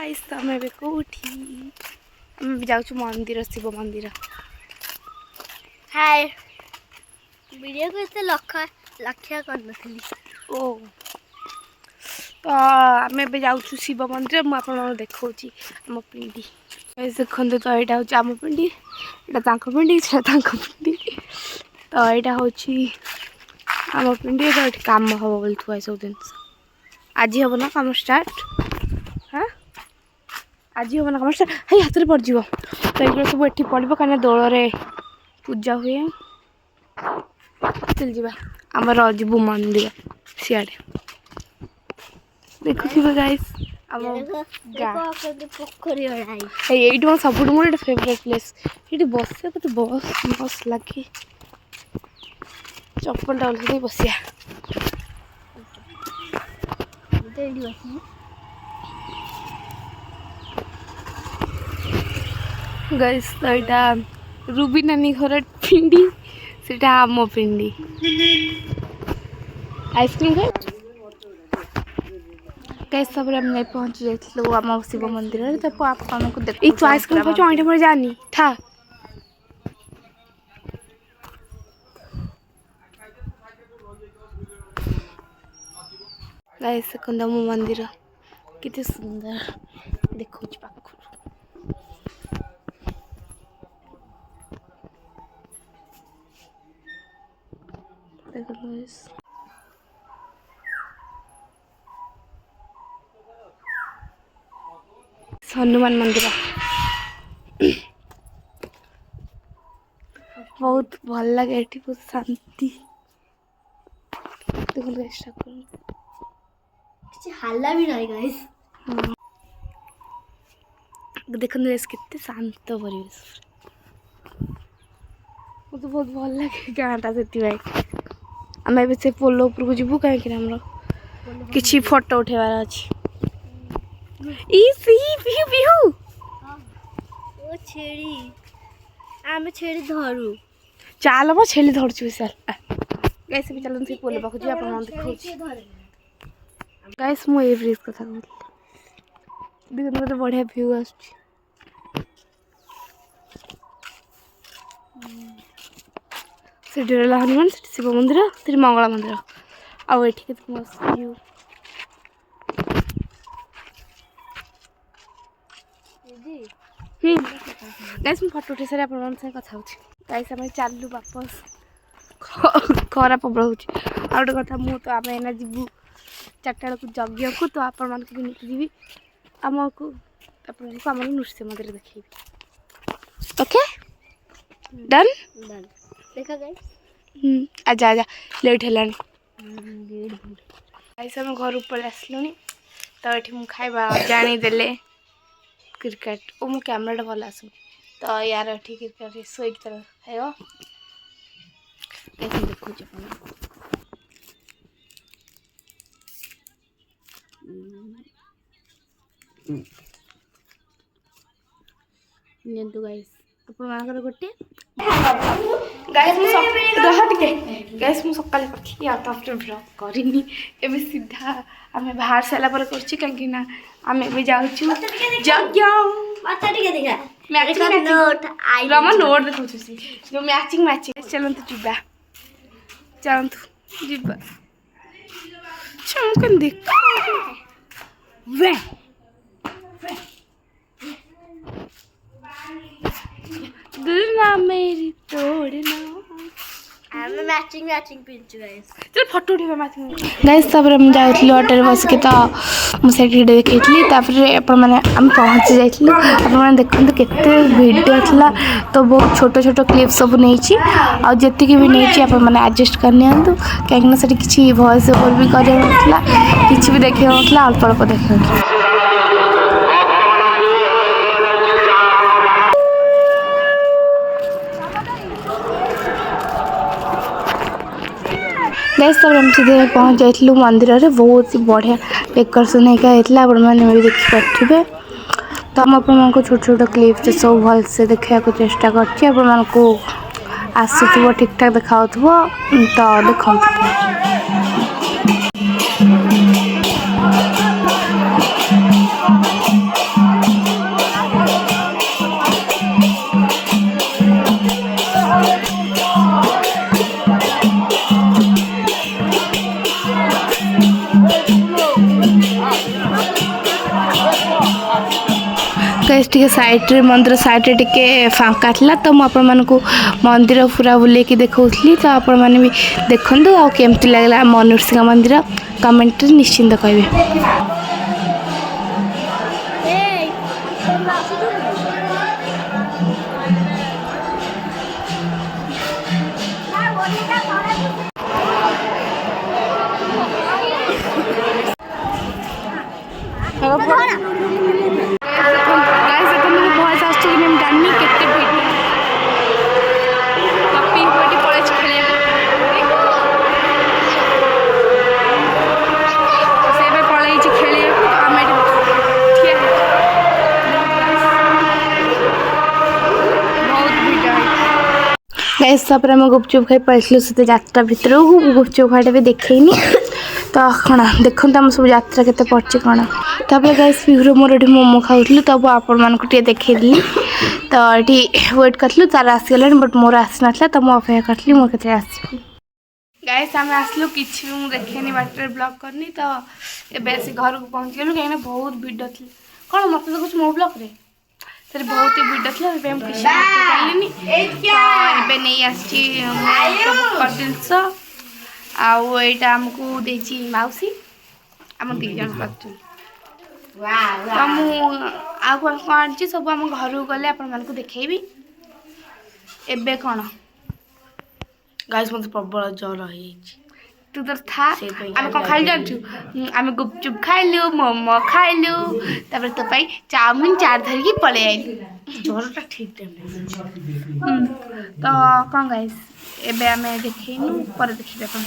Guys आमे बे कोठी आमे जाउछु मंदिर शिव मंदिर। हाय वीडियो को इते लक्ष्य कर नथली ओ तो आमे बे जाउछु शिव मंदिर। मु आपन देखौची हम पिंडी गाइस देखंदे तो एटा होची हम पिंडी एटा तांको पिंडी छे तांको पिंडी तो एटा होची हम पिंडी तो काम हो बोल थुआ सब दिन आज हो ना काम स्टार्ट। हाँ आज हो ना कम हाई हाथ में पड़ जा तो ये सब ये पड़ो कहीं दोल पूजा हुए चल जा आमर जीवु मंदिर सियाड़े देखुए गाइस ये सब मोर फेवरेट प्लेस ये बस बस बस लगे चप्पल डाल बसिया गाइस तो यहाँ रूबी नानी घर पिंडी से आम पिंडी आइसक्रीम खाए गाइस सब हम नहीं पहुंच जाइलु आम शिव मंदिर तो आपको देख तू आइसक्रीम खाऊ आईटा पर जानी था गाइस कंदम मंदिर कितने सुंदर देखो पाखु देखो गाइस हनुमान मंदिर बहुत भल लगे ये बहुत शांति देखो गाइस हल्ला भी नहीं गाइस देखो गाइस कितने शांत परिवेश मुझे बहुत भल लगे गाँटा से आम से पोल उपर को जीवु कहीं किसी फोटो उठेबार अच्छी धरू चाल हम छेली धरचु विशाल गाइस भी चलन से पोल पाखु जी आपन देखौ गाइस मु ए ब्रिज कथा कहली देखो मते बढ़िया व्यू आछी से डेला हनुमान शिव मंदिर से मंगला मंदिर आउ एठी के मस्त व्यू गाइस मु फोटो उठे सारे आपन से कथा होची गाइस हम चालू वापस खरा प्रबल होची आ गोटे कथा मु तो आम एना जीवु 4टा को यज्ञ को तो आपण मान को भी जीवी आमको आपण को आम नृसिंह मंदिर देखी ओके डन डन देखा गाइस आजा आजा लेट हेलानी गाइस हम घर ऊपर आसलुनी तो ये मु खाइबा जानी देले क्रिकेट ओ मो कैमराटा भल आसु तो यार ये क्रिकेट शोक तर खाइब देखो गाइस अपन गोटे गाइस गाइस मु सकाले करथि आ आफ्टर ब्लॉग करिनी एबे सीधा हमें बाहर साला पर करछि काहे ना हमें भी जाउछु यज्ञ माथा टिके देखा मैचिंग नोट आई रमा नोट देखौ छी जो मैचिंग चलन तो जिबा चलन तो जिबा चमकन देख वे दिल ना मेरी तोड़ना मैचिंग पिंच गाइस चल फोटो उठेबा मैचिंग गाइस सब हम जाइथि ऑटो रे बस के तो मुसे देखैथि तापर अपन माने हम पहुंच जाइथि अपन माने देखंत केते वीडियो थला तो बहुत छोटो छोटो क्लिप सब नैछि आ जति के भी नैछि अपन माने एडजस्ट करने आंतु काहे ना सेठी किछि वॉइस ओवर भी करे होतला किछि भी देखे होतला अल्प अल्प देखे होतला गाइस सब हम सीधे पहुंच जाइलु मंदिर रे बहुत ही बढ़िया डेकोरेशन होता मैंने भी देखी पारे तो हम अपन छोट छोट क्लिप सब भल से देखा चेष्टा कर आसुव ठीक ठाक देखा तो देख गाइस टिके साइड रे मंदिर साइड रे टिके फांका थिला तो मु आपण मानकु मंदिर पूरा बुले की देखौथली तो आपण माने भी देखंदु आ केमति लागला मनुष्य मंदिर कमेंट निश्चिंत कहबे। गाइस तापर हम गुपचुप खाई पड़े से यात्रा भितर गुपचुप खाईटा भी देखनी तो कौन देखते आम सब यात्रा केते पड़े कौन तापर गाइस पिहू मोर ये मोमो खाऊलु तब आपण मानक देखी तो ये वेट करलु तार आसीगला बट मोर आसी ना तो मुझे अपेक्षा करी मोर के आस गाइस आम आसलु कि देखेनि बाटर ब्लॉग करनी तो ये घर को पहुँच गलु कहीं बहुत भिड़ थी कौन मत देखुच मो ब्लॉग रे सर बहुत ही भिड़ थी किसी पारे तो नहीं आस आईटा आमको देची मौसी आम दी जन कर तो मुझे कौन आनी सब आम घर को गले आपण देखी एबे कौन गाइस मत प्रबल जर हो तू तो था आम कौन खाई जानू आम गुपचुप खाइलु मोमो खाइलु तापर तो पाई चाउमिन 4 धरिकी पळे आइलु जरटा ठीक टाइम तो कौन गाइस एबे आम देखिनु पर देखिबे कौन